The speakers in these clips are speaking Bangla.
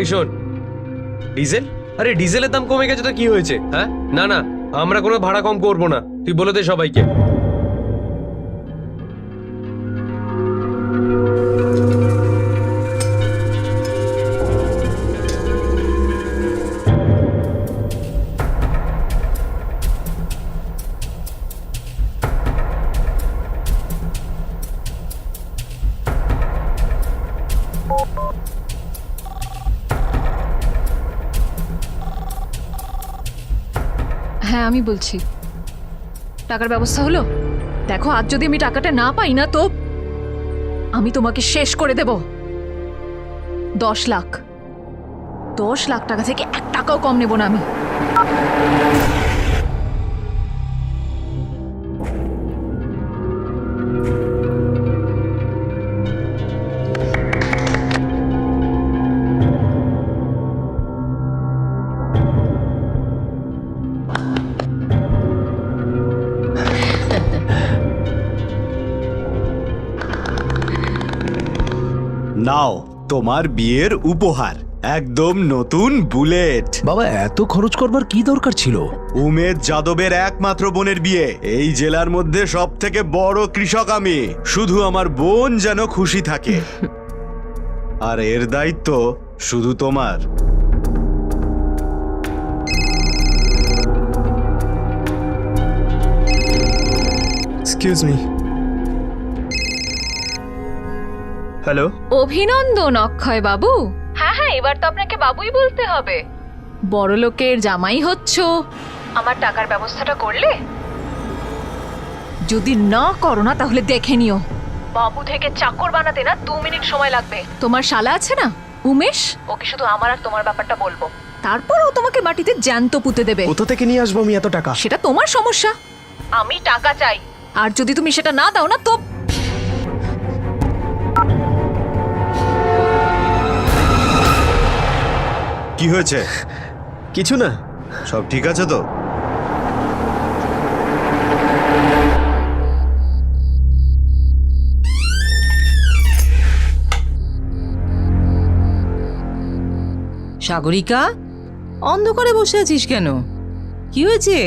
জামাই শোন, ডিজেল, আরে ডিজেলের দাম কমে গেছে তো কি হয়েছে? হ্যাঁ, না না, আমরা কোনো ভাড়া কম করবো না, তুই বলে দে সবাইকে। হ্যাঁ আমি বলছি, টাকার ব্যবস্থা হলো? দেখো, আজ যদি আমি টাকাটা না পাই না তো আমি তোমাকে শেষ করে দেব। 10 লাখ, 10 লাখ টাকা থেকে 1 টাকাও কম নেব না আমি। নাও তোমার বিয়ের উপহার, একদম নতুন বুলেট। বাবা, এত খরচ করবার কি দরকার ছিল? উমেদ যাদবের একমাত্র বোনের বিয়ে, এই জেলার মধ্যে সব থেকে বড় কৃষক আমি। শুধু আমার বোন যেন খুশি থাকে, আর এর দায়িত্ব শুধু তোমার। Excuse me. হ্যালো, অভিনন্দন অক্ষয় বাবু। হ্যাঁ হ্যাঁ, এবার তো আপনাকে বাবুই বলতে হবে। বড় লোকের জামাই হচ্ছ, আমার টাকার ব্যবস্থাটা করলে? যদি না করো না তাহলে দেখে নিও, বাবু থেকে চাকর বানাতে না 2 মিনিট সময় লাগবে। তোমার শালা আছে না উমেশ, ওকে শুধু আমার আর তোমার ব্যাপারটা বলবো, তারপর ও তোমাকে মাটিতে জ্যান্ত পুঁতে দেবে। কোথা থেকে নিয়ে আসবো আমি এত টাকা? সেটা তোমার সমস্যা, আমি টাকা চাই, আর যদি তুমি সেটা না দাও না তো। কি হয়েছে? কিছু না। সব ঠিক আছে তো? সাগরিকা, অন্ধকারে বসে আছিস কেন? কি হয়েছে?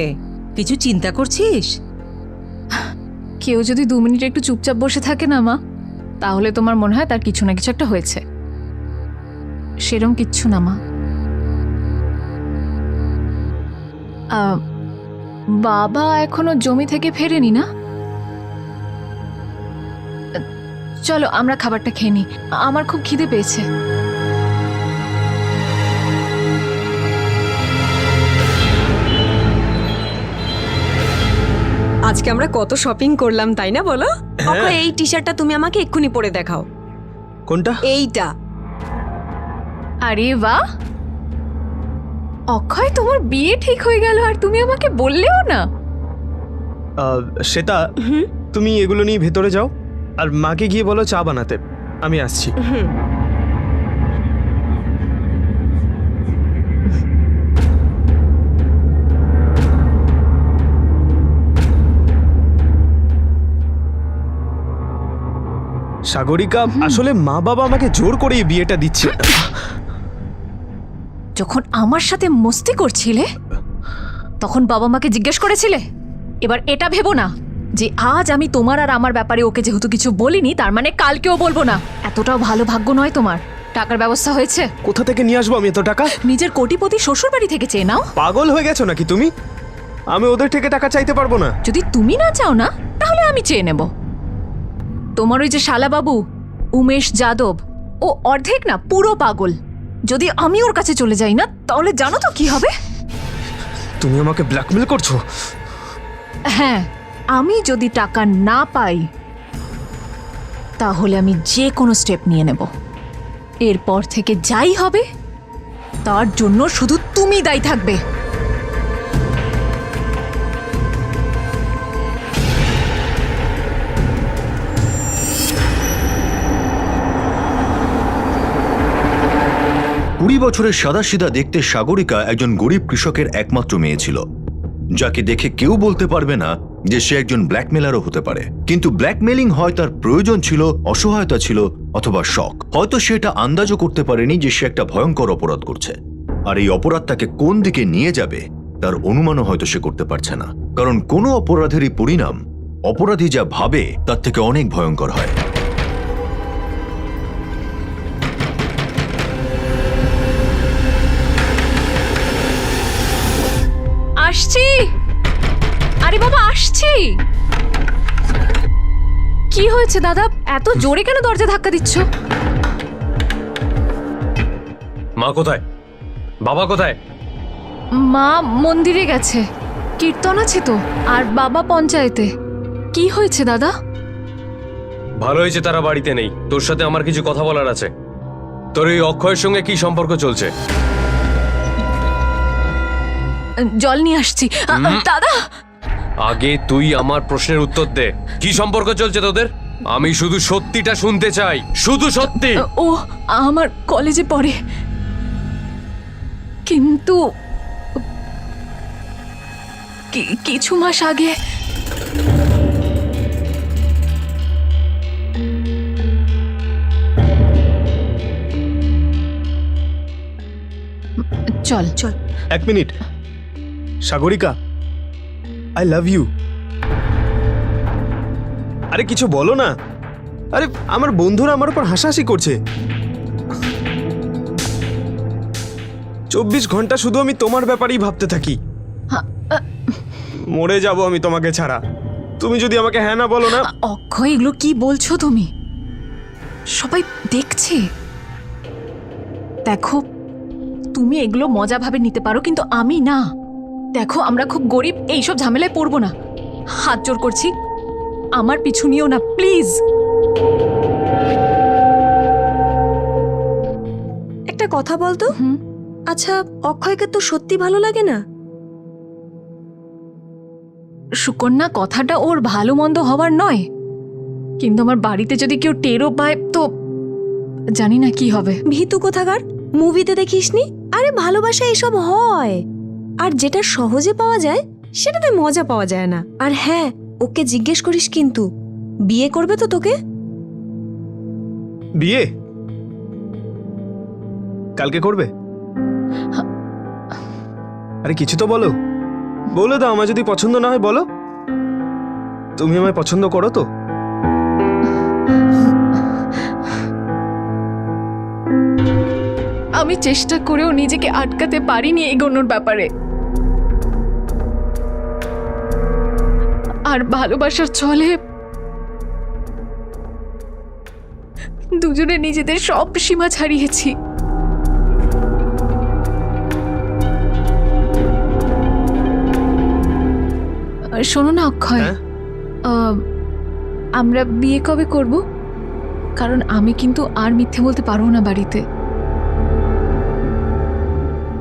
কিছু চিন্তা করছিস? কেউ যদি 2 মিনিট একটু চুপচাপ বসে থাকে না মা, তাহলে তোমার মনে হয় তার কিছু না কিছু একটা হয়েছে। সেরম কিচ্ছু না মা। বাবা এখনো জমি থেকে ফেরেনি না? চলো আমরা খাবারটা খেয়ে নিই, আমার খুব খিদে পেয়েছে। আজকে আমরা কত শপিং করলাম, তাই না বলো? অক্ষয়, এই টি শার্টটা তুমি আমাকে এক্ষুনি পরে দেখাও। কোনটা? এইটা। আরে বাহ, অক্ষয় তোমার বিয়ে ঠিক হয়ে গেল আর তুমি আমাকে বললেও না। শ্বেতা, তুমি এগুলো নিয়ে ভেতরে যাও আর মাকে গিয়ে বলো চা বানাতে, আমি আসছি। সাগরিকা, আসলে মা বাবা আমাকে জোর করে এই বিয়েটা দিচ্ছে। যখন আমার সাথে মস্তি করছিলে তখন বাবা মাকে জিজ্ঞেস করেছিলে? এবার এটা ভেবো না যে আজ আমি তোমার আর আমার ব্যাপারে ওকে যেহেতু কিছু বলিনি তার মানে কালকেও বলবো না। এতটাও ভালো ভাগ্য নয় তোমার। টাকার ব্যবস্থা হয়েছে? কোথা থেকে নিয়ে আসবো আমি এত টাকা? নিজের কোটিপতি শ্বশুর বাড়ি থেকে চেয়ে নাও। পাগল হয়ে গেছো নাকি তুমি? আমি ওদের থেকে টাকা চাইতে পারবো না। যদি তুমি না চাও না তাহলে আমি চেয়ে নেব। তোমার ওই যে শালাবাবু উমেশ যাদব, ও অর্ধেক না পুরো পাগল। যদি আমি ওর কাছে চলে যাই না তাহলে জানো তো কি হবে? তুমি আমাকে ব্ল্যাকমেল করছো? হ্যাঁ, আমি যদি টাকা না পাই তাহলে আমি যে কোনো স্টেপ নিয়ে নেব। এরপর থেকে যাই হবে তার জন্য শুধু তুমি দায়ী থাকবে। কুড়ি বছরের সাদাসিধা দেখতে সাগরিকা একজন গরিব কৃষকের একমাত্র মেয়ে ছিল। যাকে দেখে কেউ বলতে পারবে না যে সে একজন ব্ল্যাকমেলারও হতে পারে। কিন্তু ব্ল্যাকমেলিং হয় তার প্রয়োজন ছিল, অসহায়তা ছিল, অথবা শখ। হয়তো সে এটা আন্দাজও করতে পারেনি যে সে একটা ভয়ঙ্কর অপরাধ করছে, আর এই অপরাধ তাকে কোন দিকে নিয়ে যাবে তার অনুমানও হয়তো সে করতে পারছে না। কারণ কোনো অপরাধেরই পরিণাম অপরাধী যা ভাবে তার থেকে অনেক ভয়ঙ্কর হয়। আসছি, আরে বাবা আসছি। কি হয়েছে দাদা, এত জোরে কেন দরজা ধাক্কা দিচ্ছ? মা কোথায়? বাবা কোথায়? মা মন্দিরে গেছে, কীর্তন আছে তো, আর বাবা পঞ্চায়েতে। কি হয়েছে দাদা? ভালো হয়েছে তারা বাড়িতে নেই। তোর সাথে আমার কিছু কথা বলার আছে। তোর এই অক্ষয়ের সঙ্গে কি সম্পর্ক চলছে? জল নিয়ে আসছি। দাদা, আগে তুই আমার প্রশ্নের উত্তর দে। কি সম্পর্ক চলছে তোদের? আমি শুধু সত্যিটা শুনতে চাই, শুধু সত্যি। ও আমার কলেজে পড়ে, কিন্তু কিছু মাস আগে চল চল। এক মিনিট, সাগরিকা, আই লাভ ইউ। আরে কিছু বলো না। আরে আমার বন্ধুরা আমার উপর হাসাহাসি করছে। 24 ঘন্টা শুধু আমি তোমার ব্যাপারেই ভাবতে থাকি। মরে যাব আমি তোমাকে ছাড়া। তুমি যদি আমাকে হ্যাঁ না বলো না। অক্ষয়, এগুলো কি বলছো তুমি? সবাই দেখছে। দেখো, তুমি এগুলো মজা ভাবে নিতে পারো, কিন্তু আমি না। দেখো, আমরা খুব গরিব, এইসব ঝামেলায় পড়বো না। হাত জোর করছি, আমার পিছু নিও না প্লিজ। একটা কথা বলতো, আচ্ছা অক্ষয়কে তো সত্যি ভালো লাগে না? সুকন্যা, কথাটা ওর ভালো মন্দ হওয়ার নয়, কিন্তু আমার বাড়িতে যদি কেউ টেরও পায় তো জানি না কি হবে। ভীতু কোথাকার, মুভিতে দেখিসনি? আরে ভালোবাসা এসব হয়, আর যেটা সহজে পাওয়া যায় সেটাতে মজা পাওয়া যায় না। আর হ্যাঁ, ওকে জিজ্ঞেস করিস কিন্তু বিয়ে করবে তো তোকে? বিয়ে কালকে করবে? আরে কিছু তো বলো, বলে দাও। আমার যদি পছন্দ না হয় বলো। তুমি আমায় পছন্দ করো তো? আমি চেষ্টা করেও নিজেকে আটকাতে পারিনি এগোনোর ব্যাপারে। আর ভালোবাসার ছলে দুজনে নিজেদের সব সীমা ছাড়িয়েছি। শোনো না অক্ষয়, হ্যাঁ? আমরা বিয়ে কবে করব? কারণ আমি কিন্তু আর মিথ্যে বলতে পারবো না বাড়িতে।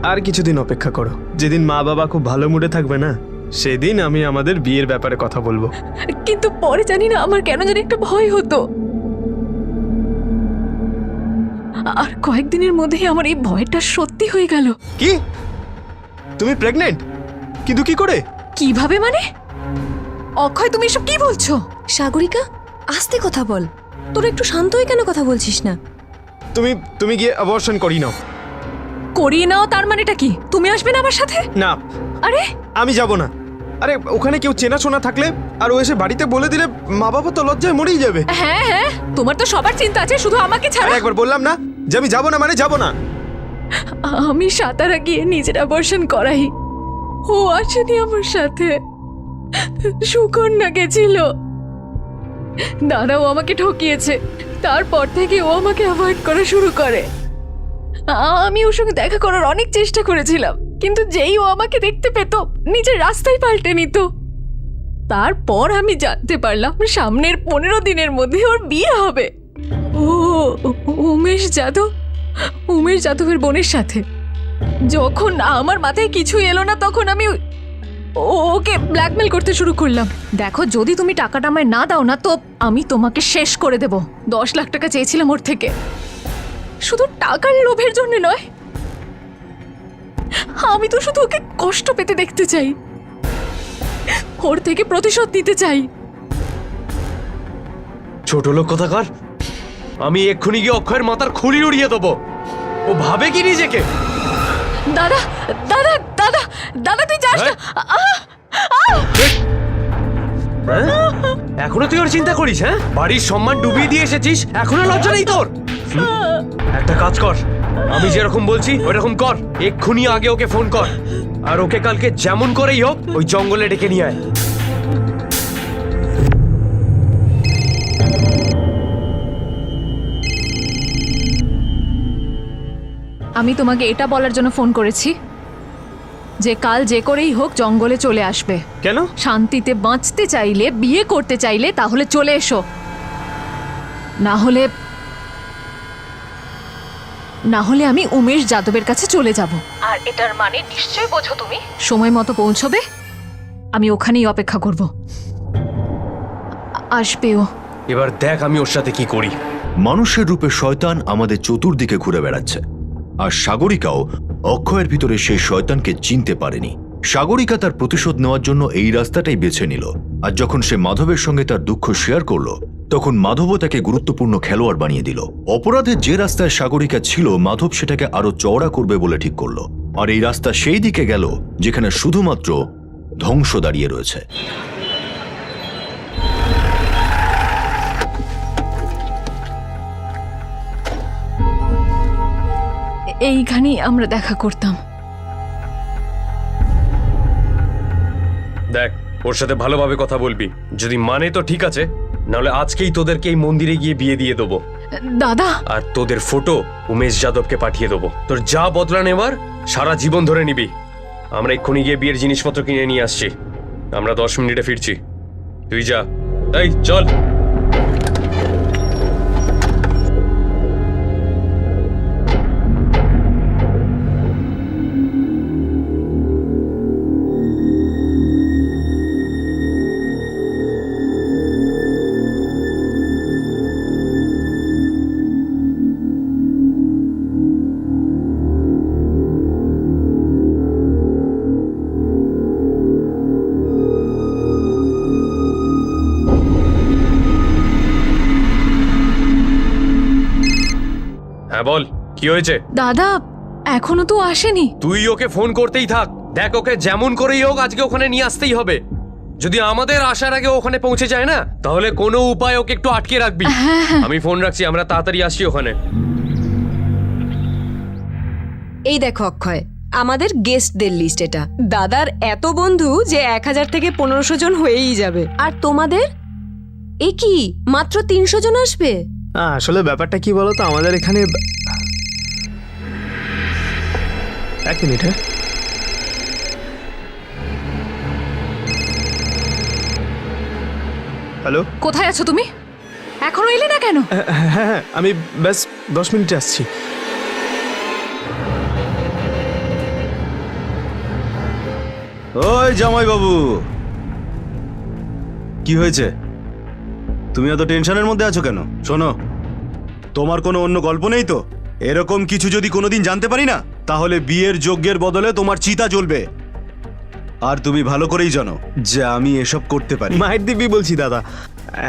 আর কিছুদিন অপেক্ষা করো। যেদিন মা বাবা খুব ভালো মুডে থাকবে না, সেদিন আমি আমাদের বিয়ের ব্যাপারে কথা বলবো। কিন্তু পরে জানি না, আমার কেন জানি একটা ভয় হতো। আর কয়েকদিনের মধ্যেই আমার এই ভয়টা সত্যি হয়ে গেল। কি? তুমি প্রেগনেন্ট? কিন্তু কি করে? কিভাবে মানে? অক্ষয়, তুমি এসব কি বলছো? সাগরিকা, আস্তে কথা বল। তোর একটু শান্ত হয়ে কেন কথা বলছিস না? তুমি গিয়ে অ্যাবর্শন করি নাও। করিয়ে নাও তার মানেটা কি? তুমি আসবে না আমার সাথে? না, আরে আমি যাব না। আরে ওখানে কেউ চেনাশোনা থাকলে আর ও এসে বাড়িতে বলে দিলে মা বাবা তো লজ্জায় মরেই যাবে। হ্যাঁ হ্যাঁ, তোমার তো সবার চিন্তা আছে, শুধু আমাকে ছাড়া। আরে একবার বললাম না যে আমি যাব না মানে যাব না। আমি সাতারা গিয়ে নিজের অ্যাবর্শন করাই। ও আসেনি আমার সাথে, সুকন্যা গেছিল। দাদাও আমাকে ঠকিয়েছে। তারপর থেকে ও আমাকে অ্যাভয়েড করা শুরু করে। আমি ওর সঙ্গে দেখা করার অনেক চেষ্টা করেছিলাম, কিন্তু যেই ও আমাকে দেখতে পেত নিজের রাস্তায় পাল্টে নিত। তারপর আমি জানতে পারলাম সামনের 15 দিনের মধ্যে ওর বিয়ে হবে। ও উমেশ যাদবের বোনের সাথে। যখন আমার মাথায় কিছু এলো না, তখন আমি ওকে ব্ল্যাকমেল করতে শুরু করলাম। দেখো, যদি তুমি টাকাটা আমায় না দাও না, তো আমি তোমাকে শেষ করে দেব। 10 লাখ টাকা চেয়েছিলাম ওর থেকে, শুধু টাকার লোভের জন্য নয়। আমি তো শুধু ওকে কষ্ট পেতে দেখতে চাই। ওর থেকে প্রতিশোধ নিতে চাই। ছোট লোক কথাকার, আমি এক্ষুনি গিয়ে অক্ষয়ের মাথার খুলি উড়িয়ে দেবো। ও ভাবে কি নিজেকে? দাদা দাদা দাদা দাদা তুই যাস না। হ্যাঁ? এখনো তুই ওর চিন্তা করিস? হ্যাঁ, বাড়ির সম্মান ডুবিয়ে দিয়ে এসেছিস, এখনো লজ্জা নেই তোর? একটা কাজ কর, আমি যেরকম বলছি ওইরকম কর। এক্ষুনি আগে ওকে ফোন কর, আর ওকে কালকে যেমন করেই হোক ওই জঙ্গলে ডেকে নিয়ে আয়। আমি তোমাকে এটা বলার জন্য ফোন করেছি যে কাল যে করেই হোক জঙ্গলে চলে আসবে। কেন? শান্তিতে বাঁচতে চাইলে, বিয়ে করতে চাইলে তাহলে চলে এসো, না হলে আমি উমেশ যাদবের কাছে চলে যাব। আর এটার মানে নিশ্চয়ই বোঝো তুমি। সময় মতো পৌঁছবে, আমি ওখানেই অপেক্ষা করব। আসবেও। এবার দেখ আমি ওর সাথে কি করি। মানুষের রূপে শয়তান আমাদের চতুর্দিকে ঘুরে বেড়াচ্ছে, আর সাগরিকাও অক্ষয়ের ভিতরে সেই শয়তানকে চিনতে পারেনি। সাগরিকা তার প্রতিশোধ নেওয়ার জন্য এই রাস্তাটাই বেছে নিল, আর যখন সে মাধবের সঙ্গে তার দুঃখ শেয়ার করলো তখন মাধবও তাকে গুরুত্বপূর্ণ খেলোয়াড় বানিয়ে দিল। অপরাধের যে রাস্তায় সাগরিকা ছিল, মাধব সেটাকে আরো চওড়া করবে বলে ঠিক করলো, আর এই রাস্তা সেই দিকে গেল যেখানে শুধুমাত্র ধ্বংস দাঁড়িয়ে রয়েছে। এইখানেই আমরা দেখা করতাম। দেখ, ওর সাথে ভালোভাবে কথা বলবি, যদি মানে তো ঠিক আছে, নাহলে আজকেই তোদেরকে এই মন্দিরে গিয়ে বিয়ে দিয়ে দেবো। দাদা, আর তোদের ফটো উমেশ যাদবকে পাঠিয়ে দেবো। তোর যা বদলা নেবার সারা জীবন ধরে নিবি। আমরা এক্ষুনি গিয়ে বিয়ের জিনিসপত্র কিনে নিয়ে আসছি, আমরা 10 মিনিটে ফিরছি। তুই যা, এই চল। হ্যাঁ বল, কি হয়েছে? দাদা এখনো তো আসেনি। তুই ওকে ফোন করতেই থাক। দেখ, ওকে যেমন করেই হোক আজকে ওখানে নিয়ে আসতেই হবে। যদি আমাদের আসার আগে ওখানে পৌঁছে যায় না, তাহলে কোনো উপায় ওকে একটু আটকে রাখবি। আমি ফোন রাখছি, আমরা তাড়াতাড়ি আসছি ওখানে। এই দেখো অক্ষয়, আমাদের গেস্টদের লিস্ট এটা। দাদার এত বন্ধু যে 1000 থেকে 1500 জন হয়েই যাবে। আর তোমাদের এ কি মাত্র 300 জন আসবে? আসলে ব্যাপারটা কি বলতো, আমাদের এখানে এক মিনিট। হ্যাঁ, হ্যালো। কোথায় আছো তুমি? এখনো এলে না কেন? হ্যাঁ হ্যাঁ, আমি ব্যাস 10 মিনিটে আসছি। ওই জামাই বাবু, কি হয়েছে? তুমি এত টেনশনের মধ্যে আছো কেন? শোনো, তোমার কোনো অন্য গল্প নেই তো? এরকম কিছু যদি কোনোদিন জানতে পারি না, তাহলে বিয়ের যজ্ঞের বদলে তোমার চিতা জ্বলবে। আর তুমি ভালো করেই জানো যে আমি এসব করতে পারি। মায়ের দিব্যি বলছি দাদা,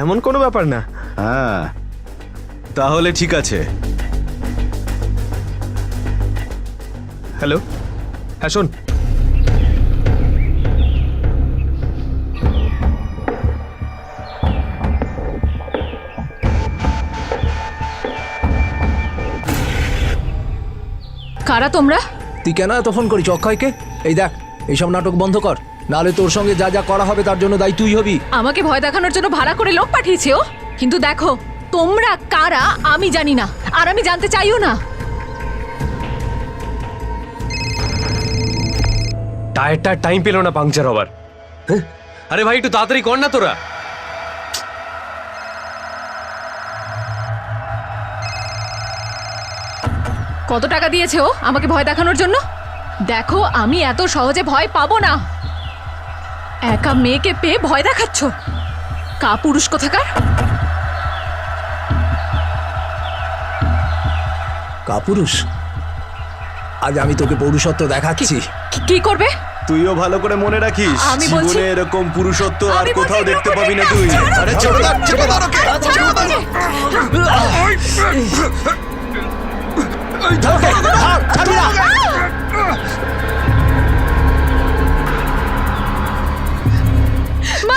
এমন কোনো ব্যাপার না। হ্যাঁ, তাহলে ঠিক আছে। হ্যালো, হ্যাঁ শোন, কারা তোমরা? তুই কেন এত ফোন করিস অক্ষয়কে? এই দেখ, এইসব নাটক বন্ধ কর, নাহলে তোর সঙ্গে যা যা করা হবে তার জন্য দায়ী তুই হবি। আমাকে ভয় দেখানোর জন্য ভাড়া করে লোক পাঠিয়েছে ও। কিন্তু দেখো, তোমরা কারা আমি জানি না, আর আমি জানতে চাইও না। টায়ারটা টাইম পেল না পাংচার হবার। আরে ভাই, একটু তাড়াতাড়ি কর না তোরা। কত টাকা দিয়েছে ও আমাকে ভয় দেখানোর জন্য? দেখো, আমি এত সহজে ভয় পাবো না। একা মেয়েকে পেয়ে ভয় দেখাচ্ছ? কাপুরুষ কোথাকার। কাপুরুষ? আজ আমি তোকে পৌরুষত্ব দেখাচ্ছি। কি করবে? তুইও ভালো করে মনে রাখিস আমি বলছি- জীবনে এরকম পুরুষত্ব আর আমি বলছি কোথাও দেখতে রোকে, পাবি না তুই। ছাড়ো, আরে চেপে ধর, চেপে ধর ওকে।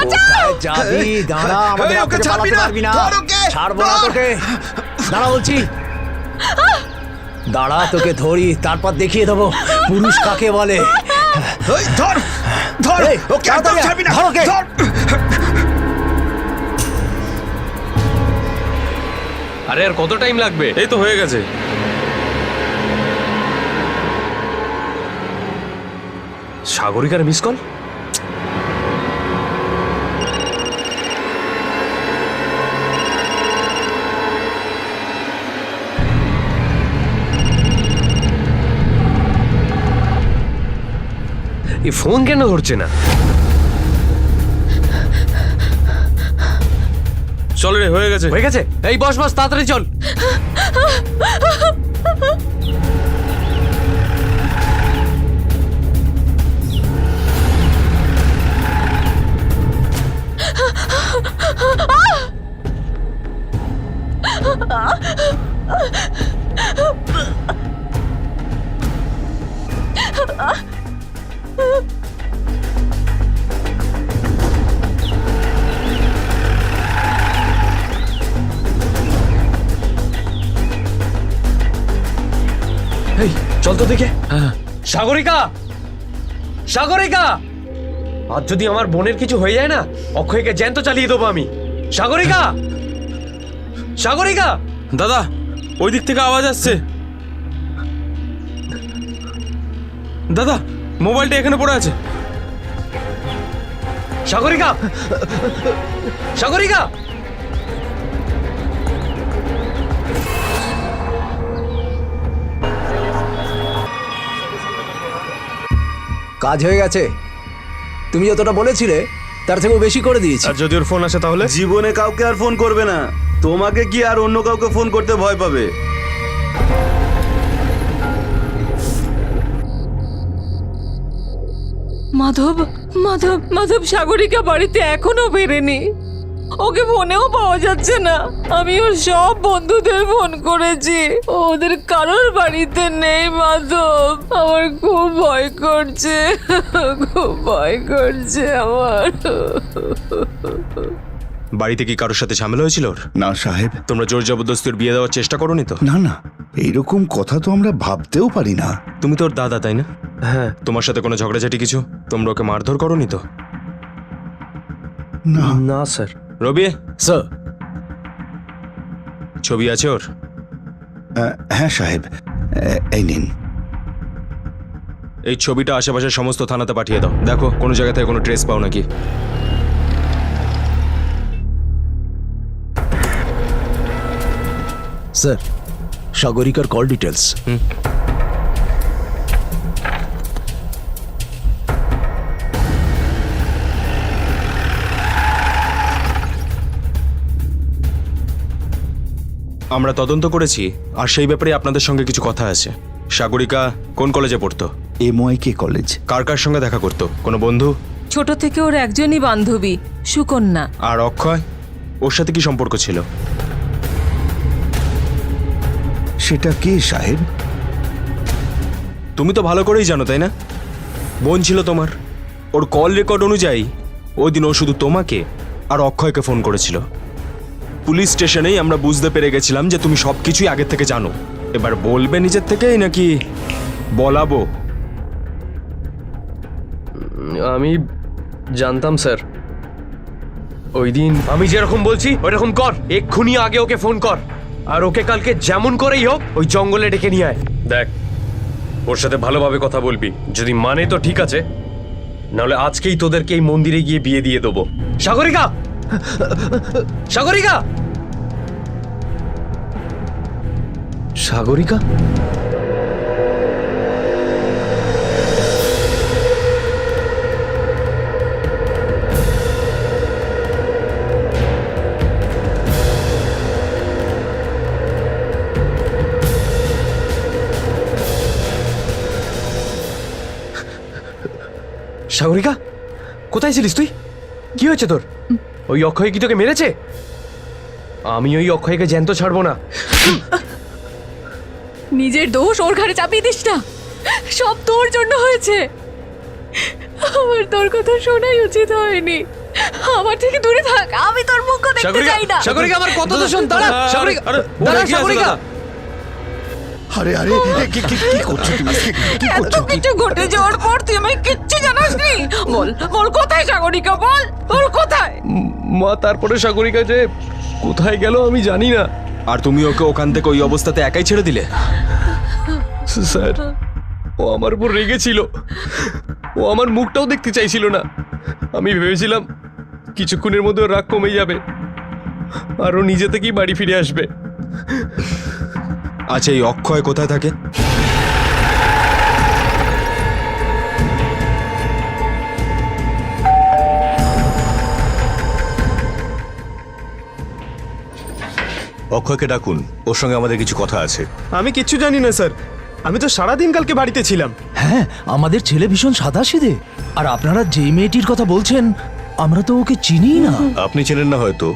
কোথায় যাবি? দাঁড়া, আমাদের এই, হাত ওকে থেকে ছাড়বি পালাতে না, পারবি না। ধর ওকে, ছাড়বো না ধর। তোকে। দাঁড়া বলছি। দাঁড়া, তোকে ধরি, তারপর দেখিয়ে দেবো পুরুষ কাকে বলে। এই, ধর, ধর, এই, ওকে একদম তাড়াতাড়ি ছাড়বি না, ধর ওকে। ধর। আরে আর কত টাইম লাগবে? এই তো হয়ে গেছে। সাগরিকার মিস কল। এই ফোন কেন ধরছে না? চল রে, হয়ে গেছে। হয়ে গেছে? এই বস বস, তাড়াতাড়ি চল। এই চল তো দেখে। সাগরিকা, সাগরিকা, আজ যদি আমার বোনের কিছু হয়ে যায় না, অক্ষয়কে জ্যান্ত চালিয়ে দেবো আমি। সাগরিকা, সাগরিকা। দাদা, ওই দিক থেকে আওয়াজ আসছে। দাদা, মোবাইলটা এখানে পড়ে আছে। সাগরিকা, সাগরিকা। কাজ হয়ে গেছে। তুমি যতটা বলেছিলে তার থেকেও বেশি করে দিয়েছি। আর যদি ওর ফোন আসে তাহলে? জীবনে কাউকে আর ফোন করবে না। তোমাকে কি আর অন্য কাউকে ফোন করতে ভয় পাবে? মাধব, মাধব, মাধব সাগরিকা বাড়িতে এখনো ফেরেনি। ওকে ফোনেও পাওয়া যাচ্ছে না। আমি ওর সব বন্ধুদের ফোন করেছি, ওদের কারোর বাড়িতে নেই। মাধব, আমার খুব ভয় করছে, খুব ভয় করছে আমার। বাড়িতে কি কারোর সাথে ঝামেলা হয়েছিল ওর? না সাহেব, তোমরা জোর জবরদস্তির বিয়ে দেওয়ার চেষ্টা করোনি তো? না না, এইরকম কথা তো আমরা ভাবতেও পারি না। তুমি তো ওর দাদা, তাই না? হ্যাঁ। তোমার সাথে কোনো ঝগড়াঝাটি কিছু? তোমরা ওকে মারধর করোনি তো? না না স্যার। রবি, স্যার, ছবি আছে ওর? হ্যাঁ সাহেব, এই নিন। এই ছবিটা আশেপাশের সমস্ত থানাতে পাঠিয়ে দাও। দেখো কোনো জায়গা থেকে কোনো ট্রেস পাও নাকি। স্যার, সাগরিকার কল ডিটেলস। আমরা তদন্ত করেছি, আর সেই ব্যাপারে আপনাদের সঙ্গে কিছু কথা আছে। সাগরিকা কোন কলেজে পড়তো? MYK college. কার কার সঙ্গে দেখা করতো? কোনো বন্ধু? ছোট থেকে ওর একজনই বান্ধবী, সুকন্যা। আর অক্ষয়, ওর সাথে কি সম্পর্ক ছিল? সেটা কে সাহেব? তুমি তো ভালো করেই জানো, তাই না? বোন ছিল তোমার। ওর কল রেকর্ড অনুযায়ী ওই দিন ও শুধু তোমাকে আর অক্ষয়কে ফোন করেছিল। পুলিশ স্টেশনেই আমরা বুঝতে পেরে গেছিলাম যে তুমি সব কিছুই আগের থেকে জানো। এবার বলবে নিজের থেকেই নাকি বলাবো? আমি জানতাম স্যার। ওই দিন আমি যেরকম বলছি ওইরকম কর। এক্ষুনি আগে ওকে ফোন কর, আর ওকে কালকে যেমন করেই হোক ওই জঙ্গলে ডেকে নিয়ে আয়। দেখ, ওর সাথে ভালোভাবে কথা বলবি। যদি মানে তো ঠিক আছে, নাহলে আজকেই তোদেরকে এই মন্দিরে গিয়ে বিয়ে দিয়ে দেবো। সাগরিকা, সাগরিকা, সাগরিকা। সাগরিকা, কোথায় ছিলিস তুই? কি হয়েছে তোর? ওই অক্ষয় কি তোকে মেরেছে? আমি ওই অক্ষয়কে জ্যান্ত ছাড়বো না। নিজের দোষ ওর ঘাড়ে চাপিয়ে দিস না, সব তোর জন্য হয়েছে। আমার তোর কথা শোনাই উচিত হয়নি। আমার থেকে দূরে থাক, আমি তোর মুখ দেখতে চাই না। সাগরিকা, আমার কথা তো শোন। দাঁড়া সাগরিকা, দাঁড়া সাগরিকা। আরে আরে কি কি কি করছো তুমি? কি এত করছো? কিছু ঘটে যাওয়ার পর তুই আমায় কিচ্ছু জানাসনি। বল বল কোথায় সাগরিকা, বল বল কোথায়? মা, তারপরে সাগরিকা যে কোথায় গেল আমি জানি না। আর তুমি ওকে ওখান থেকে ওই অবস্থাতে একাই ছেড়ে দিলে? স্যার, ও আমার উপর রেগেছিল। ও আমার মুখটাও দেখতে চাইছিল না। আমি ভেবেছিলাম কিছুক্ষণের মধ্যে ওর রাগ কমে যাবে আর ও নিজে থেকেই বাড়ি ফিরে আসবে। আচ্ছা, এই অক্ষয় কোথায় থাকে? অক্ষয়কে ডাকুন, ওর সঙ্গে আমাদের কিছু কথা আছে। আমি কিচ্ছু জানি না স্যার, আমি তো সারাদিন কালকে বাড়িতে ছিলাম। হ্যাঁ, আমাদের ছেলে ভীষণ সাদাসিধে। আর আপনারা যে মেয়েটির কথা বলছেন, আমরা তো ওকে চিনি না। আপনি চেনেন না হয়তো,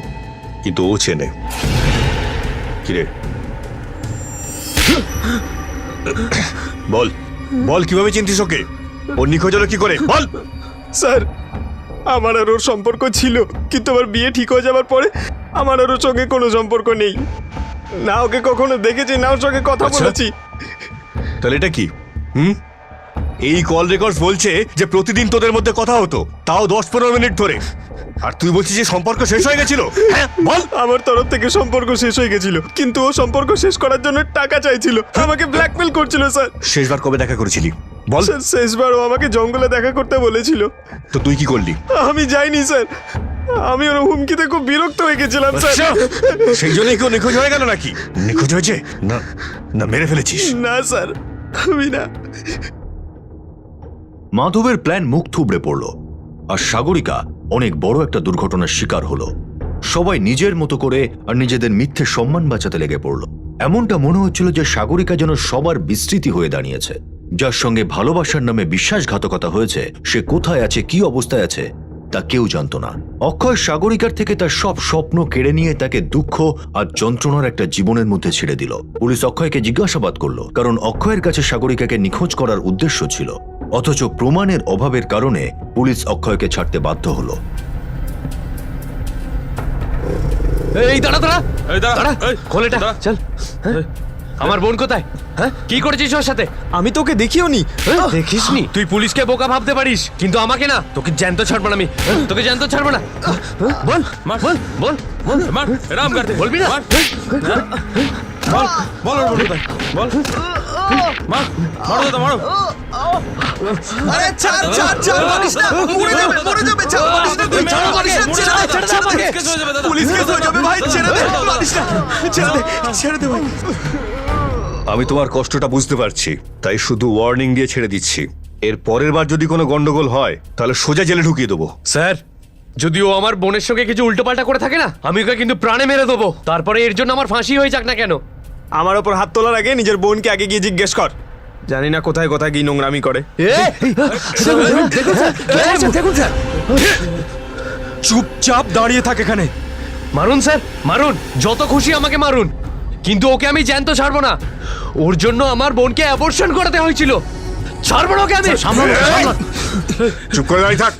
কিন্তু ও চেনে। কিরে, বল বল কিভাবে চিনতিস ওকে? ওর নিখোঁজ হলো কি করে? বল। স্যার, আমার আর ওর সম্পর্ক ছিল, কিন্তু আমার বিয়ে ঠিক হয়ে যাওয়ার পরে আমার আর ওর সঙ্গে কোনো সম্পর্ক নেই। না ওকে কখনো দেখেছি, না ওর সঙ্গে কথা আচ্ছা। বলেছি। তাহলে এটা কি? এই কল রেকর্ডস বলছে যে প্রতিদিন তোদের মধ্যে কথা হতো, তাও 10-15 মিনিট ধরে। আর তুই বলছিস যে সম্পর্ক শেষ হয়ে গেছিল? হ্যাঁ, বল। আমার তরফ থেকে সম্পর্ক শেষ হয়ে গেছিল, কিন্তু ও সম্পর্ক শেষ করার জন্য টাকা চাইছিল, আমাকে ব্ল্যাকমেল করছিল স্যার। শেষবার কবে দেখা করেছিলি বল? স্যার, শেষবার ও আমাকে জঙ্গলে দেখা করতে বলেছিল। তো তুই কি করলি? আমি যাইনি স্যার, আমি ওর হুমকিতে খুব বিরক্ত হয়ে গেছিলাম স্যার। আচ্ছা, সেই জন্যই কেউ নিখোঁজ হয়ে গেল নাকি? নিখোঁজ হয়েছে না, না মেরে ফেলেছিস? না স্যার, আমি না। মাধবের প্ল্যান মুখ থুবড়ে পড়ল আর সাগরিকা অনেক বড় একটা দুর্ঘটনার শিকার হলো। সবাই নিজের মতো করে আর নিজেদের মিথ্যে সম্মান বাঁচাতে লেগে পড়ল। এমনটা মনে হচ্ছিল যে সাগরিকা যেন সবার বিস্মৃতি হয়ে দাঁড়িয়েছে। যার সঙ্গে ভালোবাসার নামে বিশ্বাসঘাতকতা হয়েছে, সে কোথায় আছে, কি অবস্থায় আছে তা কেউ জানত না। অক্ষয় সাগরিকার থেকে তার সব স্বপ্ন কেড়ে নিয়ে তাকে দুঃখ আর যন্ত্রণার একটা জীবনের মধ্যে ছেড়ে দিল। পুলিশ অক্ষয়কে জিজ্ঞাসাবাদ করলো, কারণ অক্ষয়ের কাছে সাগরিকাকে নিখোঁজ করার উদ্দেশ্য ছিল। অথচ প্রমাণের অভাবের কারণে পুলিশ অক্ষয়কে ছাড়তে বাধ্য হলো। এই দাঁড়া দাঁড়া দাঁড়া, খোল এটা, চল। হ্যাঁ? আমার বোন কোথায়? হ্যাঁ, কি করেছিস ওর সাথে? আমি তোকে দেখিও নি। দেখিসনি? তুই পুলিশকে বোকা ভাবতে পারিস, কিন্তু আমাকে না। তোকে জ্যান্ত ছাড়বো না আমি, তোকে জ্যান্ত ছাড়বো না। বল বল বল বল, মার রাম করতে বলবি না? বল বল ওর বড় ভাই, বল। মার, মারো দাদা, মারো। আরে ছাড় ছাড় ছাড়, মারিস না, মরে যাবে মরে যাবে, ছাড়, মারিস না তুই, ছাড়, মারিস না, ছেড়ে দে, ছেড়ে দে আমাকে। পুলিশ কেস হয়ে যাবে ভাই, ছেড়ে দে, মারিস না, ছেড়ে দে, ছেড়ে দে ভাই। আমি তোমার কষ্টটা বুঝতে পারছি, তাই শুধু ওয়ার্নিং দিয়ে ছেড়ে দিচ্ছি। এর পরের বার যদি কোনো গন্ডগোল হয়, তাহলে সোজা জেলে ঢুকিয়ে দেবো। স্যার, যদি ও আমার বোনের সঙ্গে কিছু উল্টোপাল্টা করে থাকে না, আমি ওকে কিন্তু প্রাণে মেরে দেবো। তারপরে এর জন্য আমার ফাঁসি হয়ে যাক না কেন। আমার ওপর হাত তোলার আগে নিজের বোনকে আগে গিয়ে জিজ্ঞেস কর। জানি না কোথায় কোথায় গিয়ে নোংরামি করে। চুপচাপ দাঁড়িয়ে থাক এখানে। মারুন স্যার, মারুন, যত খুশি আমাকে মারুন, কিন্তু ওকে আমি জ্যান্ত ছাড়বো না। ওর জন্য আমার বোনকে অ্যাবর্শন করাতে হয়েছিল। ছাড়বো না ওকে আমি। চুপ করে দাঁড়িয়ে থাক।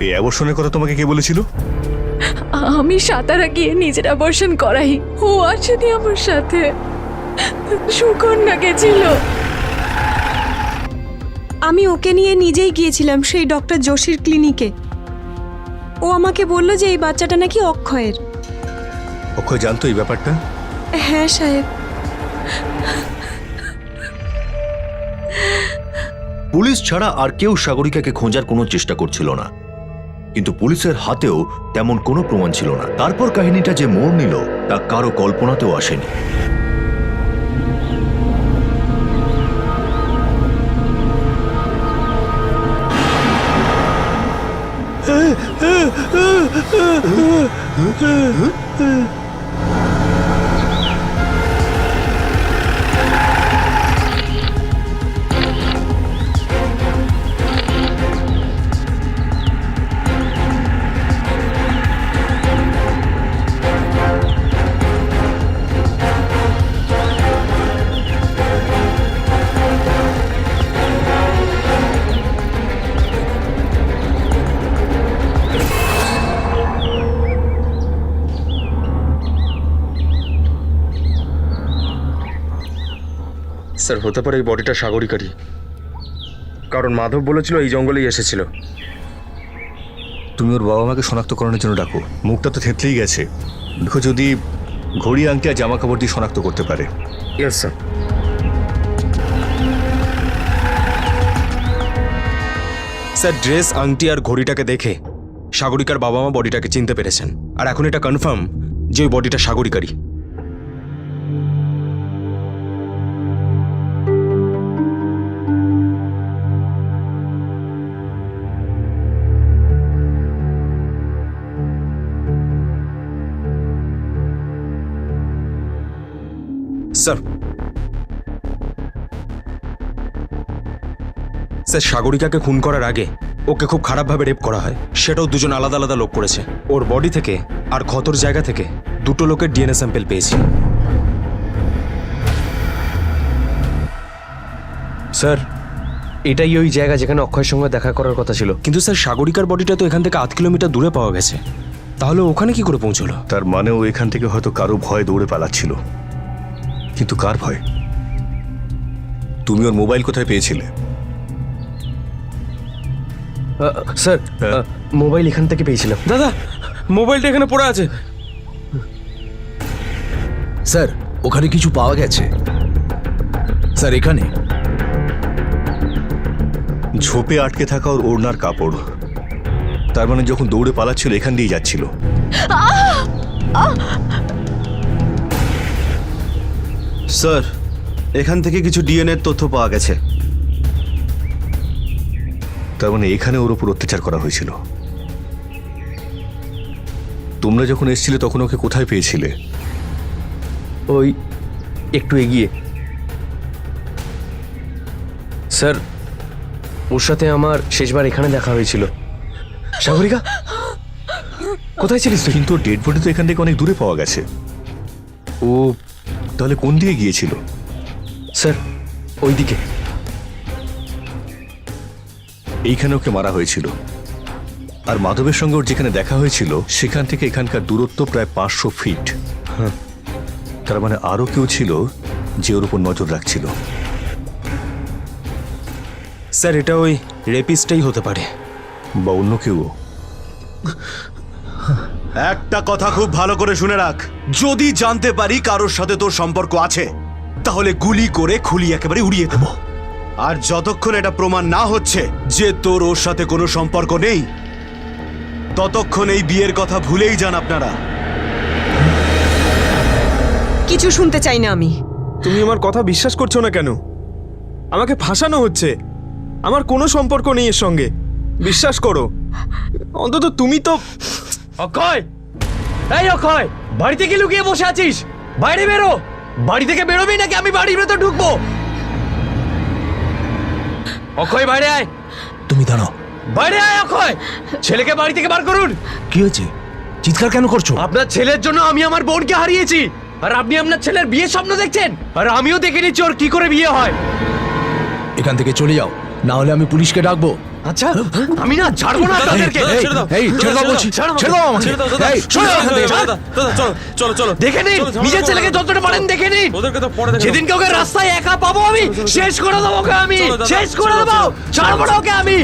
এই অ্যাবর্শনের কথা তোমাকে কে বলেছিল? আমি সাঁতারা গিয়ে নিজের অ্যাবর্শন করাই, ও আসেনি আমার সাথে, সুকন্যা গেছিল। আমি ওকে নিয়ে নিজেই গিয়েছিলাম সেই ডক্টর যোশীর ক্লিনিকে। ও আমাকে বলল যে এই বাচ্চাটা নাকি অক্ষয়ের। অক্ষয় জানতো এই ব্যাপারটা? হ্যাঁ সাহেব। পুলিশ ছাড়া আর কেউ সাগরিকাকে খোঁজার কোনো চেষ্টা করছিল না, কিন্তু পুলিশের হাতেও তেমন কোনো প্রমাণ ছিল না। তারপর কাহিনীটা যে মোড় নিল তা কারো কল্পনাতেও আসেনি। স্যার হতে পারে এই বডিটা সাগরিকারই, কারণ মাধব বলেছিল এই জঙ্গলেই এসেছিল। তুমি ওর বাবা মাকে শনাক্তকরণের জন্য ডাকো। মুখটা তো থেতলেই গেছে, দেখো যদি ঘড়ি, আংটি আর জামা কাপড় দিয়ে শনাক্ত করতে পারে। Yes sir. স্যার ড্রেস, আংটি আর ঘড়িটাকে দেখে সাগরিকার বাবা মা বডিটাকে চিনতে পেরেছেন, আর এখন এটা কনফার্ম যে ওই বডিটা সাগরিকারই। স্যার স্যার সাগরিকাকে খুন করার আগে ওকে খুব খারাপভাবে রেপ করা হয়, সেটাও দুজন আলাদা আলাদা লোক করেছে। ওর বডি থেকে আর ক্ষতর জায়গা থেকে দুটো লোকের ডিএনএ স্যাম্পল পেয়েছি। স্যার এটাই ওই জায়গা যেখানে অক্ষয়ের সঙ্গে দেখা করার কথা ছিল। কিন্তু স্যার সাগরিকার বডিটা তো এখান থেকে 8 কিলোমিটার দূরে পাওয়া গেছে, তাহলে ওখানে কি করে পৌঁছলো? তার মানে ও এখান থেকে হয়তো কারো ভয়ে দৌড়ে পালাচ্ছিল। কিন্তু কার ভয়? তুমি ওর মোবাইল কোথায় পেয়েছিলে? স্যার মোবাইল এখান থেকে পেয়েছিলাম। দাদা মোবাইলটা এখানে পড়ে আছে। স্যার ওখানে কিছু পাওয়া গেছে স্যার। এখানে ঝোপে আটকে থাকা ওর ওড়নার কাপড়, তার মানে যখন দৌড়ে পালাচ্ছিল এখান দিয়ে যাচ্ছিল। স্যার এখান থেকে কিছু ডিএনএ তথ্য পাওয়া গেছে। তার মানে এখানে ওর উপর অত্যাচার করা হয়েছিল। তোমরা যখন এসেছিলে তখন ওকে কোথায় পেয়েছিলে? ওই একটু এগিয়ে। স্যার ওর সাথে আমার শেষবার এখানে দেখা হয়েছিল। সাগরিকা কোথায় ছিলিস তুই? কিন্তু ডেড বডি তো এখান থেকে অনেক দূরে পাওয়া গেছে। ও তাহলে কোন দিকে গিয়েছিল? স্যার ওইদিকে। এইখানে ওকে মারা হয়েছিল, আর মাধবের সঙ্গে ওর যেখানে দেখা হয়েছিল সেখান থেকে এখানকার দূরত্ব প্রায় 500 ফিট। তার মানে আরো কেউ ছিল যে ওর উপর নজর রাখছিল। স্যার এটা ওই রেপিস্টটাই হতে পারে, বা অন্য কেউ। একটা কথা খুব ভালো করে শুনে রাখ, যদি জানতে পারি কারোর সাথে তোর সম্পর্ক আছে তাহলে গুলি করে খুলি একেবারে উড়িয়ে দেব। আর যতক্ষণ এটা প্রমাণ না হচ্ছে যে তোর ওর সাথে কোনো সম্পর্ক নেই, ততক্ষণ এই বিয়ের কথা ভুলেই যান আপনারা। কিছু শুনতে চাই না আমি। তুমি আমার কথা বিশ্বাস করছো না কেন? আমাকে ফাঁসানো হচ্ছে। আমার কোনো সম্পর্ক নেই এর সঙ্গে, বিশ্বাস করো। অন্তত তুমি তো। অক্ষয়, এই অক্ষয়, বাড়িতে কি লুকিয়ে বসে আছিস? বাইরে বেরো। বাড়ি থেকে বেরোবি নাকি আমি বাড়ির ভেতর ঢুকবো? অক্ষয় বাইরে আয়। তুমি দাঁড়াও। বাইরে আয় অক্ষয়। ছেলেকে বাড়ি থেকে বার করুন। কি হয়েছে? চিৎকার কেন করছো? আপনার ছেলের জন্য আমি আমার বোনকে হারিয়েছি, আর আপনি আপনার ছেলের বিয়ের স্বপ্ন দেখছেন। আর আমিও দেখে নিচ্ছি ওর কি করে বিয়ে হয়। এখান থেকে চলে যাও, না হলে আমি পুলিশকে ডাকবো। আচ্ছা আমি না ছাড়বো না আপনাদেরকে। এই ছেড়ে দাও বলছি, ছেড়ে দাও আমাকে। এই সরে যাও এখান থেকে, চলো দেখে নিন নিজের ছেলেকে যতটা পারেন দেখে নিন। যেদিনকে ওকে রাস্তায় একা পাবো আমি শেষ করে দেবো ওকে, আমি শেষ করে দেবো। ছাড়বো না ওকে আমি।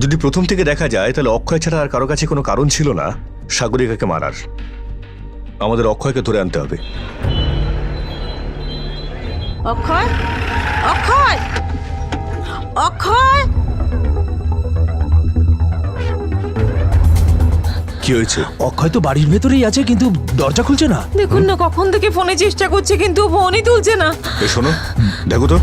যদি প্রথম থেকে দেখা যায় তাহলে অক্ষয় ছাড়া আর কারো কাছে কোনো কারণ ছিল না সাগরিকাকে মারার। আমাদের অক্ষয়কে ধরে আনতে হবে। অক্ষয়, অক্ষয়, অক্ষয়। কি হয়েছে? অক্ষয় তো বাড়ির ভেতরেই আছে, কিন্তু দরজা খুলছে না। দেখুন না, কখন থেকে ফোনে চেষ্টা করছে কিন্তু ফোনই তুলছে না। এ শোনো, দেখো তো।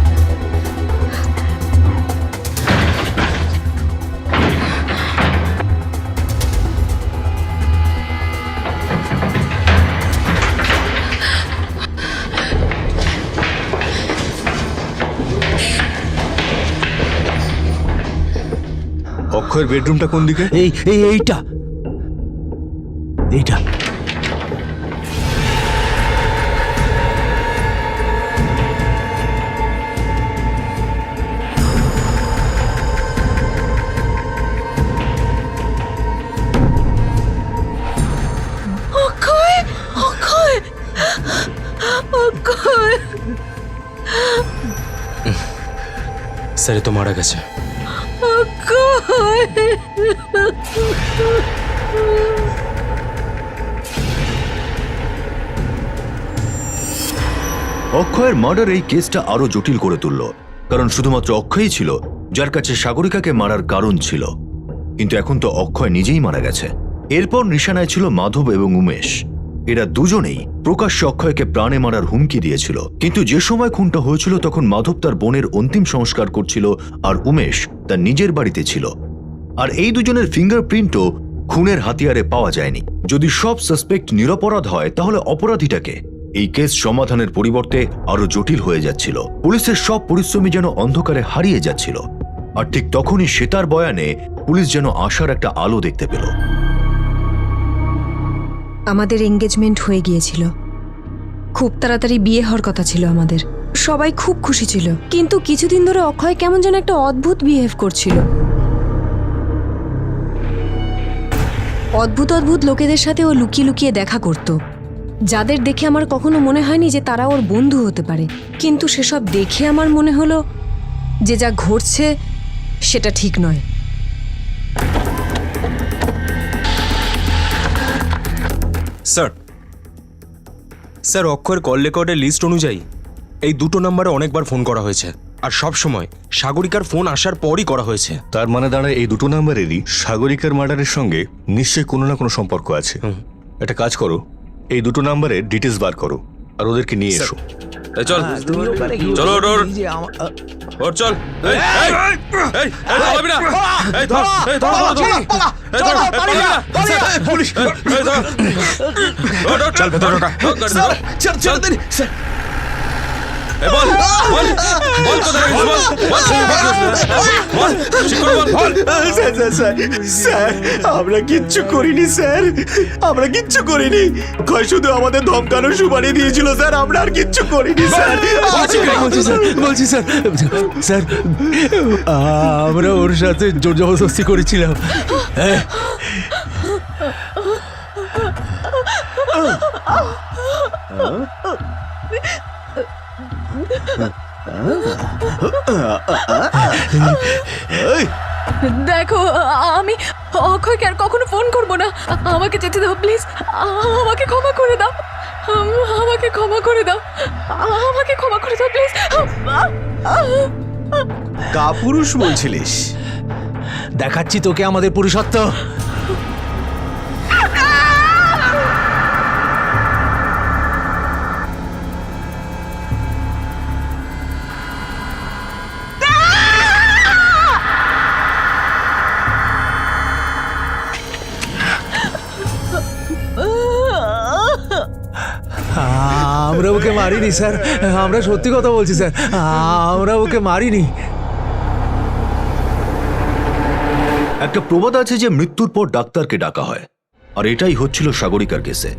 অক্ষয়ের বেডরুমটা কোন দিকে? এইটা এইটা। স্যার এ তো মারা গেছে। অক্ষয়ের মার্ডার এই কেসটা আরো জটিল করে তুলল, কারণ শুধুমাত্র অক্ষয়ই ছিল যার কাছে সাগরিকাকে মারার কারণ ছিল। কিন্তু এখন তো অক্ষয় নিজেই মারা গেছে। এরপর নিশানায় ছিল মাধব এবং উমেশ। এরা দুজনেই প্রকাশ্যে অক্ষয়কে প্রাণে মারার হুমকি দিয়েছিল। কিন্তু যে সময় খুনটা হয়েছিল তখন মাধব তার বোনের অন্তিম সংস্কার করছিল আর উমেশ তার নিজের বাড়িতে ছিল। আর এই দুজনের ফিঙ্গারপ্রিন্টও খুনের হাতিয়ারে পাওয়া যায়নি। যদি সব সাসপেক্ট নিরপরাধ হয় তাহলে অপরাধীটাকে? এই কেস সমাধানের পরিবর্তে আরো জটিল হয়ে যাচ্ছিল। পুলিশের সব পরিশ্রমী যেন অন্ধকারে হারিয়ে যাচ্ছিল। আর ঠিক তখনই শ্বেতার বয়ানে পুলিশ যেন আশার একটা আলো দেখতে পেল। আমাদের এঙ্গেজমেন্ট হয়ে গিয়েছিল, খুব তাড়াতাড়ি বিয়ে হওয়ার কথা ছিল আমাদের। সবাই খুব খুশি ছিল, কিন্তু কিছুদিন ধরে অক্ষয় কেমন যেন একটা অদ্ভুত বিহেভ করছিল। অদ্ভুত অদ্ভুত লোকেদের সাথে ও লুকিয়ে লুকিয়ে দেখা করত, যাদের দেখে আমার কখনো মনে হয়নি যে তারা ওর বন্ধু হতে পারে। কিন্তু সেসব দেখে আমার মনে হলো যে যা ঘটছে সেটা ঠিক নয়। স্যার অক্ষয়ের কল রেকর্ডের লিস্ট অনুযায়ী এই দুটো নম্বরে অনেকবার ফোন করা হয়েছে, আর সব সময় সাগরিকার ফোন আসার পরই করা হয়েছে। তার মানে দাঁড়ায় এই দুটো নাম্বারেরই সাগরিকার মার্ডারের সঙ্গে নিশ্চয়ই কোনো না কোনো সম্পর্ক আছে। একটা কাজ করো, এই দুটো নাম্বারের ডিটেলস বার করো আর ওদেরকে নিয়ে এসো। চল চলো ওর চল। চল ভেতরে ছেড়ে দিন স্যার। স্যার আমরা কিচ্ছু করিনি স্যার, আমরা কিচ্ছু করিনি। ক্ষয় শুধু আমাদের ধমকানো সুপারি দিয়েছিল স্যার, আমরা আর কিচ্ছু করিনি স্যার। বলছি স্যার, স্যার আমরা ওর সাথে জোর জবরদস্তি করেছিলাম। দেখো, আমি অক্ষয়কে আর কখনো ফোন করবো না। আমাকে যেতে দাও প্লিজ, আমাকে ক্ষমা করে দাও, আমাকে ক্ষমা করে দাও, আমাকে ক্ষমা করে দাও প্লিজ। কাপুরুষ বলছিলিস? দেখাচ্ছি তোকে আমাদের পুরুষত্ব। আমরা ওকে মারিনি স্যার, আমরা সত্যি কথা বলছি স্যার, আমরা ওকে মারিনি। একটা প্রবাদ আছে যে মৃত্যুর পর ডাক্তারকে ডাকা হয়, আর এটাই হচ্ছিল সাগরিকার কেসে।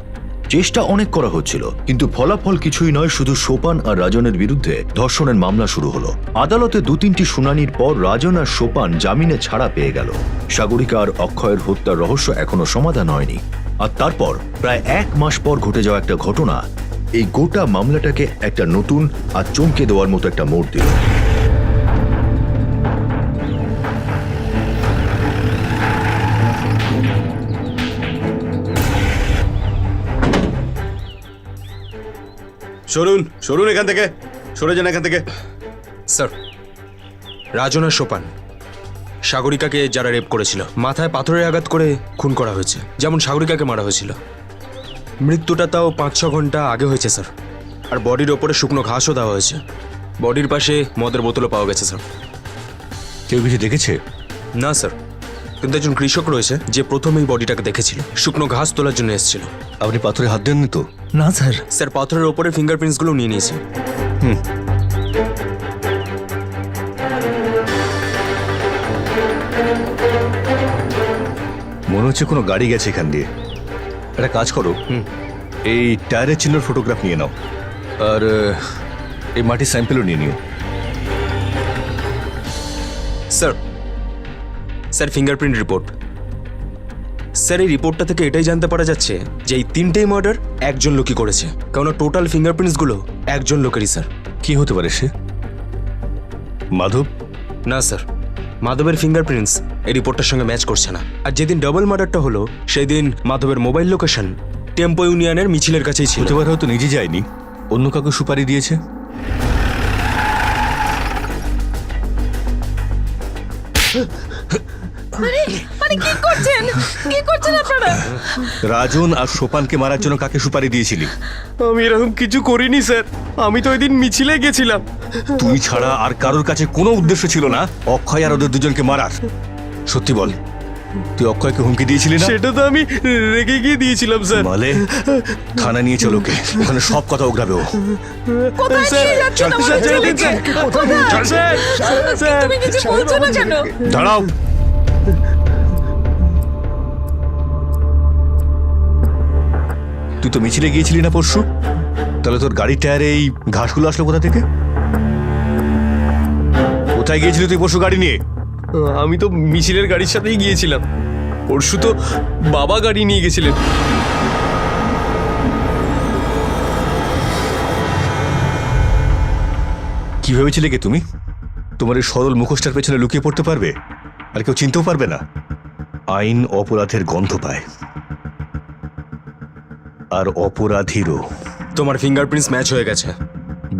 চেষ্টা অনেক করা হচ্ছিল, কিন্তু ফলাফল কিছুই নয়। শুধু সোপান আর রাজনের বিরুদ্ধে ধর্ষণের মামলা শুরু হলো। আদালতে 2-3টি শুনানির পর রাজন আর সোপান জামিনে ছাড়া পেয়ে গেল। সাগরিকা আর অক্ষয়ের হত্যার রহস্য এখনো সমাধান হয়নি। আর তারপর প্রায় 1 মাস পর ঘটে যাওয়া একটা ঘটনা এই গোটা মামলাটাকে একটা নতুন আর চমকে দেওয়ার মতো একটা মোড় দিল। সরুন সরুন এখান থেকে, সরে যান এখান থেকে। স্যার রাজন আর সোপান সাগরিকাকে যারা রেপ করেছিল মাথায় পাথরের আঘাত করে খুন করা হয়েছে, যেমন সাগরিকাকে মারা হয়েছিল। মৃত্যুটা তাও 5-6 ঘন্টা আগে হয়েছে স্যার। আর বডির ওপরে শুকনো ঘাসও দেওয়া হয়েছে। বডির পাশে মদের বোতলও পাওয়া গেছে স্যার। কেউ কিছু দেখেছে? না স্যার, কিন্তু একজন কৃষক রয়েছে যে প্রথম এই বডিটাকে দেখেছিল, শুকনো ঘাস তোলার জন্য এসেছিল। আপনি পাথরে হাত দেননি তো? না স্যার। স্যার পাথরের ওপরে ফিঙ্গারপ্রিন্টসগুলো নিয়ে নিয়েছি। মনে হচ্ছে কোনো গাড়ি গেছে এখান দিয়ে। একটা কাজ করো, এই টায়ারের চিহ্নের ফটোগ্রাফ নিয়ে নাও, আর এই মাটির স্যাম্পেলও নিয়ে নিও। Sir sir fingerprint report. Sir এই রিপোর্টটা থেকে এটাই জানতে পারা যাচ্ছে যে এই 3টেই মার্ডার একজন লোকই করেছে, কারণ টোটাল ফিঙ্গারপ্রিন্টসগুলো একজন লোকেরই স্যার। কি হতে পারে সে? মাধব, না স্যার, মাধবের ফিঙ্গারপ্রিন্টস এই রিপোর্টটার সঙ্গে ম্যাচ করছে না। আর যেদিন ডাবল মার্ডারটা হলো সেই দিন মাধবের মোবাইল লোকেশন টেম্পো ইউনিয়নের মিছিলের কাছেই ছিল। হতে পারে হয়তো নিজে যায়নি, অন্য কাউকে সুপারি দিয়েছে। মানে কি করছেন আপনারা? রাজন আর সোপানকে মারার জন্য কাকে সুপারি দিয়েছিলি? আমি এরকম কিছু করিনি স্যার, আমি তো ওই দিন মিছিলে গেছিলাম। তুই ছাড়া আর কারোর কাছে কোনো উদ্দেশ্য ছিল না অক্ষয় আর ওদের দুজনকে মারার। সত্যি বল, তুই অক্ষয়কে হুমকি দিয়েছিলি না? সেটা তো আমি রেগে গিয়ে দিয়েছিলাম স্যার। মালে থানা নিয়ে চলো, ওকে ওখানে সব কথা ওগড়াবে ও। কোথায় নিয়ে যাচ্ছেন আমার ছেলেকে? কোথায়? তুমি কিছু বলছো না কেন? দাঁড়াও, তুই তো মিছিলে গিয়েছিলি না পরশু? তাহলে তোর গাড়ির টায়ারে এই ঘাসগুলো আসলো কোথা থেকে? কোথায় গিয়েছিলি তুই পরশু গাড়ি নিয়ে? আমি তো মিছিলের গাড়ির সাথেই গিয়েছিলাম। পরশু তো বাবা গাড়ি নিয়ে গেছিলেন। কি ভেবেছিলে কি তুমি তোমার এই সরল মুখোশটার পেছনে লুকিয়ে পড়তে পারবে আর কেউ চিনতেও পারবে না? আইন অপরাধের গন্ধ পায়, আর অপরাধীরও। তোমার ফিঙ্গারপ্রিন্টস ম্যাচ হয়ে গেছে।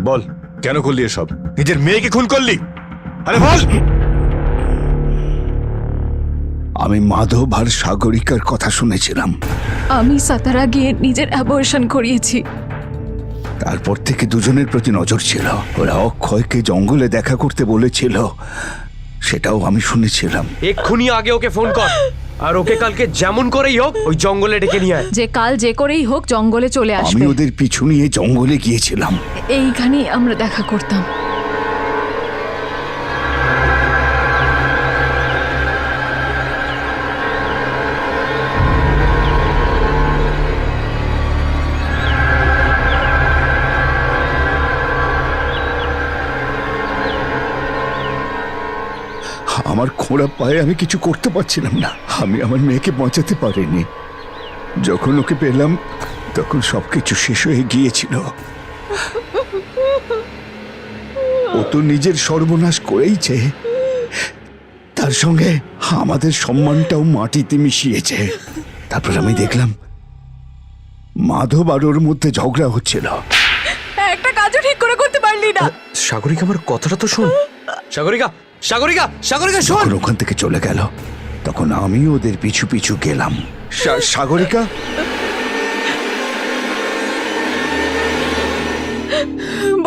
বল, কেন করলি এসব? নিজের মেয়েকে খুন করলি? আরে বল। আমি মাধব আর সাগরিকার কথা শুনেছিলাম। আমি সাতারা গিয়ে নিজের অ্যাবর্শন করিয়েছি। তারপর থেকে দুজনের প্রতি নজর ছিল। ওরা অক্ষয়কে জঙ্গলে দেখা করতে বলেছিল, সেটাও আমি শুনেছিলাম। এক্ষুনি আগে ওকে ফোন কর, আর ওকে কালকে যেমন করেই হোক ওই জঙ্গলে ডেকে নিয়ে আয়। যে কাল যে করেই হোক জঙ্গলে চলে আমি আসবে। ওদের পিছু নিয়ে জঙ্গলে গিয়েছিলাম। এইখানেই আমরা দেখা করতাম। আমার খোঁড়া পায়ে আমি কিছু করতে পারছিলাম না। আমি আমার মেয়েকে বাঁচাতে পারিনি। যখন ওকে পেলাম তখন সবকিছু শেষ হয়ে গিয়েছিল। ও তো নিজের সর্বনাশ করেইছে, তার সঙ্গে আমাদের সম্মানটাও মাটিতে মিশিয়েছে। তারপর আমি দেখলাম মাধব আর ওর মধ্যে ঝগড়া হচ্ছিল। একটা কাজও ঠিক করে করতে পারলি না। সাগরিকা, আমার কথাটা তো শোন। সাগরিকা, সাগরিকা, সাগরিকা শোন। যখন ওখান থেকে চলে গেল তখন আমি ওদের পিছু পিছু গেলাম। সাগরিকা,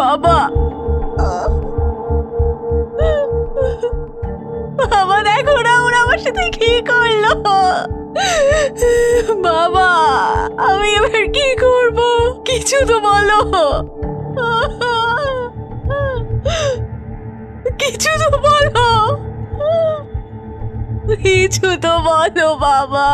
বাবা, বাবা দেখো না ওরা আমার সাথে কি করলো। বাবা, আমি এবার কি করব? কিছু তো বলো, কিছু তো বলো, কিছু তো বলো বাবা।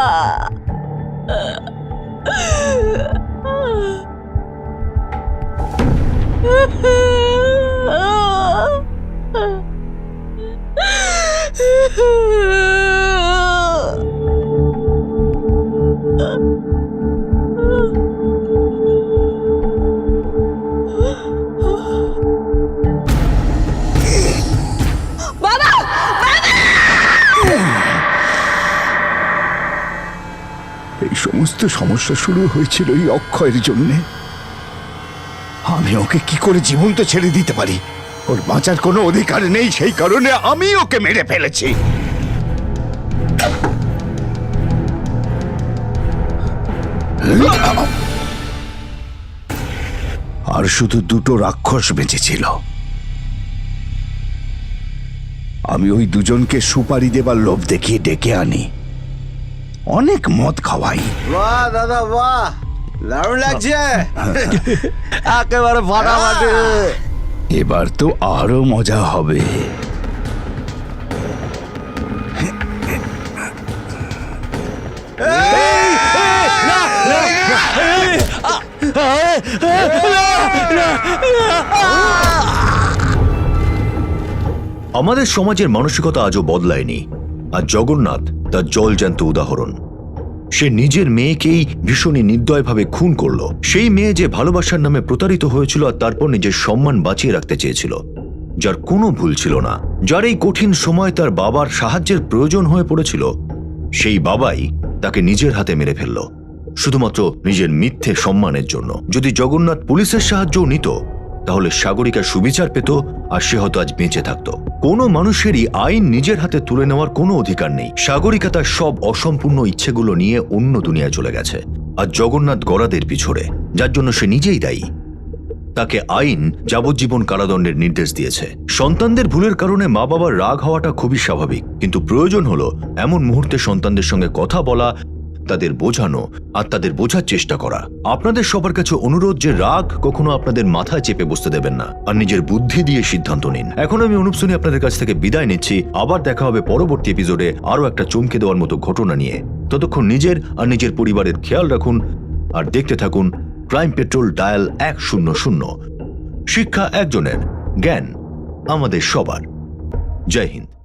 এই সমস্ত সমস্যা শুরু হয়েছিল এই অক্ষয়ের জন্যে। আমি ওকে কি করে জীবন্ত ছেড়ে দিতে পারি? ওর বাঁচার কোনো অধিকার নেই, সেই কারণে আমি ওকে মেরে ফেলেছি। আর শুধু দুটো রাক্ষস বেঁচে ছিল। আমি ওই দুজনকে সুপারি দেবার লোভ দেখিয়ে ডেকে আনি, অনেক মদ খাওয়াই। বাহ দাদা বাহ, দারুণ লাগছে, একেবারে ফাটাফাটি। এবার তো আরো মজা হবে। আমাদের সমাজের মানসিকতা আজও বদলায়নি, আর জগন্নাথ তার জলজ্যান্ত উদাহরণ। সে নিজের মেয়েকেই ভীষণই নির্দয়ভাবে খুন করলো। সেই মেয়ে যে ভালোবাসার নামে প্রতারিত হয়েছিল আর তারপর নিজের সম্মান বাঁচিয়ে রাখতে চেয়েছিল। যার কোনো ভুল ছিল না, যার এই কঠিন সময় তার বাবার সাহায্যের প্রয়োজন হয়ে পড়েছিল, সেই বাবাই তাকে নিজের হাতে মেরে ফেলল শুধুমাত্র নিজের মিথ্যে সম্মানের জন্য। যদি জগন্নাথ পুলিশের সাহায্যও নিত তাহলে সাগরিকা সুবিচার পেত আর সে হয়তো আজ বেঁচে থাকতো। কোনো মানুষেরই আইন নিজের হাতে তুলে নেওয়ার কোনো অধিকার নেই। সাগরিকা তার সব অসম্পূর্ণ ইচ্ছেগুলো নিয়ে অন্য দুনিয়ায় চলে গেছে আর জগন্নাথ গরাদের পিছনে, যার জন্য সে নিজেই দায়ী। তাকে আইন যাবজ্জীবন কারাদণ্ডের নির্দেশ দিয়েছে। সন্তানদের ভুলের কারণে মা বাবার রাগ হওয়াটা খুবই স্বাভাবিক, কিন্তু প্রয়োজন হলো এমন মুহূর্তে সন্তানদের সঙ্গে কথা বলা, তাদের বোঝানো আর তাদের বোঝার চেষ্টা করা। আপনাদের সবার কাছে অনুরোধ যে রাগ কখনো আপনাদের মাথায় চেপে বসতে দেবেন না আর নিজের বুদ্ধি দিয়ে সিদ্ধান্ত নিন। এখন আমি অনুপ সোনি আপনাদের কাছ থেকে বিদায় নিচ্ছি। আবার দেখা হবে পরবর্তী এপিসোডে আরো একটা চমকে দেওয়ার মতো ঘটনা নিয়ে। ততক্ষণ নিজের আর নিজের পরিবারের খেয়াল রাখুন আর দেখতে থাকুন ক্রাইম পেট্রোল ডায়াল 100। শিক্ষা একজনের, জ্ঞান আমাদের সবার। জয় হিন্দ।